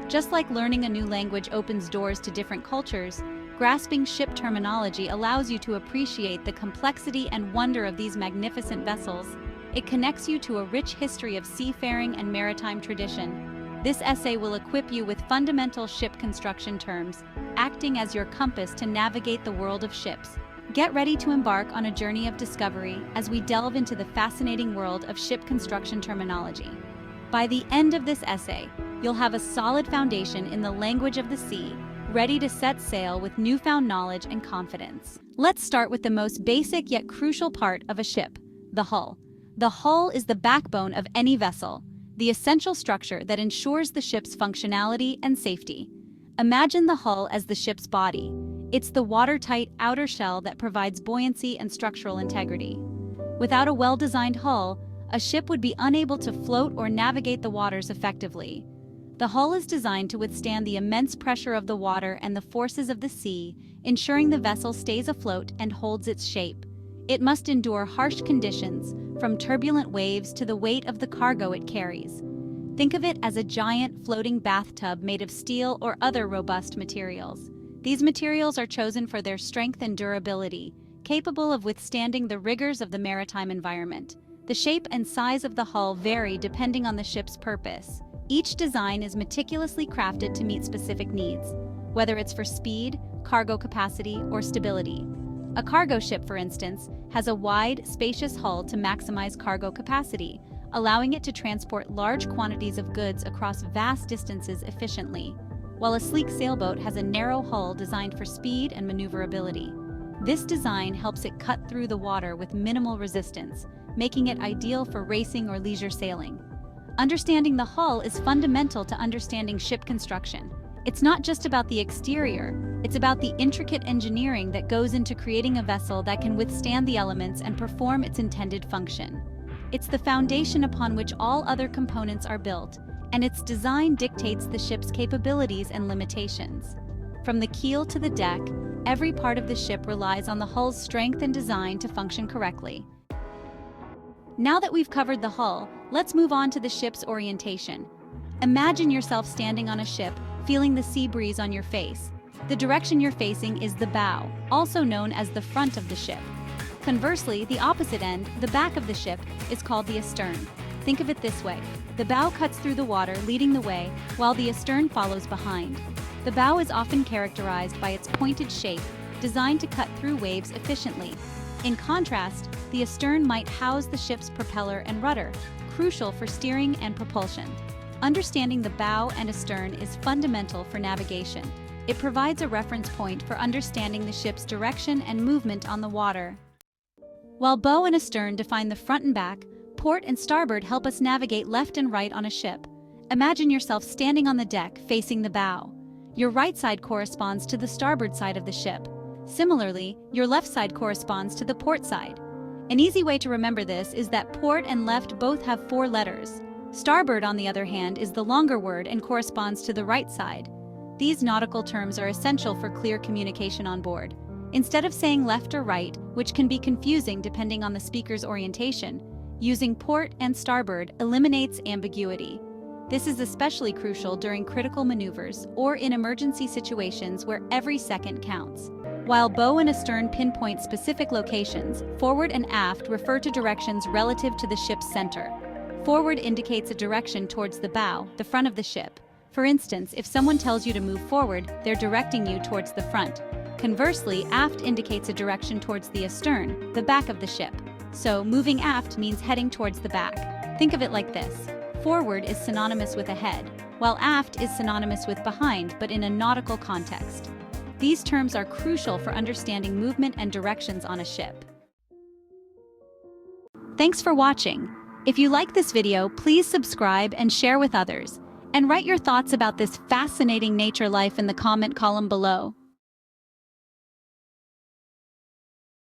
Just like learning a new language opens doors to different cultures, grasping ship terminology allows you to appreciate the complexity and wonder of these magnificent vessels. It connects you to a rich history of seafaring and maritime tradition. This essay will equip you with fundamental ship construction terms, acting as your compass to navigate the world of ships. Get ready to embark on a journey of discovery as we delve into the fascinating world of ship construction terminology. By the end of this essay, you'll have a solid foundation in the language of the sea, ready to set sail with newfound knowledge and confidence. Let's start with the most basic yet crucial part of a ship, the hull. The hull is the backbone of any vessel, the essential structure that ensures the ship's functionality and safety. Imagine the hull as the ship's body. It's the watertight outer shell that provides buoyancy and structural integrity. Without a well-designed hull, a ship would be unable to float or navigate the waters effectively. The hull is designed to withstand the immense pressure of the water and the forces of the sea, ensuring the vessel stays afloat and holds its shape. It must endure harsh conditions, from turbulent waves to the weight of the cargo it carries. Think of it as a giant floating bathtub made of steel or other robust materials. These materials are chosen for their strength and durability, capable of withstanding the rigors of the maritime environment. The shape and size of the hull vary depending on the ship's purpose. Each design is meticulously crafted to meet specific needs, whether it's for speed, cargo capacity, or stability. A cargo ship, for instance, has a wide, spacious hull to maximize cargo capacity, allowing it to transport large quantities of goods across vast distances efficiently, while a sleek sailboat has a narrow hull designed for speed and maneuverability. This design helps it cut through the water with minimal resistance, making it ideal for racing or leisure sailing. Understanding the hull is fundamental to understanding ship construction. It's not just about the exterior, it's about the intricate engineering that goes into creating a vessel that can withstand the elements and perform its intended function. It's the foundation upon which all other components are built, and its design dictates the ship's capabilities and limitations. From the keel to the deck, every part of the ship relies on the hull's strength and design to function correctly. Now that we've covered the hull, let's move on to the ship's orientation. Imagine yourself standing on a ship, feeling the sea breeze on your face. The direction you're facing is the bow, also known as the front of the ship. Conversely, the opposite end, the back of the ship, is called the astern. Think of it this way. The bow cuts through the water, leading the way, while the astern follows behind. The bow is often characterized by its pointed shape, designed to cut through waves efficiently. In contrast, the astern might house the ship's propeller and rudder, crucial for steering and propulsion. Understanding the bow and astern is fundamental for navigation. It provides a reference point for understanding the ship's direction and movement on the water. While bow and astern define the front and back, port and starboard help us navigate left and right on a ship. Imagine yourself standing on the deck facing the bow. Your right side corresponds to the starboard side of the ship. Similarly, your left side corresponds to the port side. An easy way to remember this is that port and left both have 4 letters. Starboard, on the other hand, is the longer word and corresponds to the right side. These nautical terms are essential for clear communication on board. Instead of saying left or right, which can be confusing depending on the speaker's orientation, using port and starboard eliminates ambiguity. This is especially crucial during critical maneuvers or in emergency situations where every second counts. While bow and astern pinpoint specific locations, forward and aft refer to directions relative to the ship's center. Forward indicates a direction towards the bow, the front of the ship. For instance, if someone tells you to move forward, they're directing you towards the front. Conversely, aft indicates a direction towards the astern, the back of the ship. So, moving aft means heading towards the back. Think of it like this. Forward is synonymous with ahead, while aft is synonymous with behind, but in a nautical context. These terms are crucial for understanding movement and directions on a ship. Thanks for watching. If you like this video, please subscribe and share with others. And write your thoughts about this fascinating nature life in the comment column below.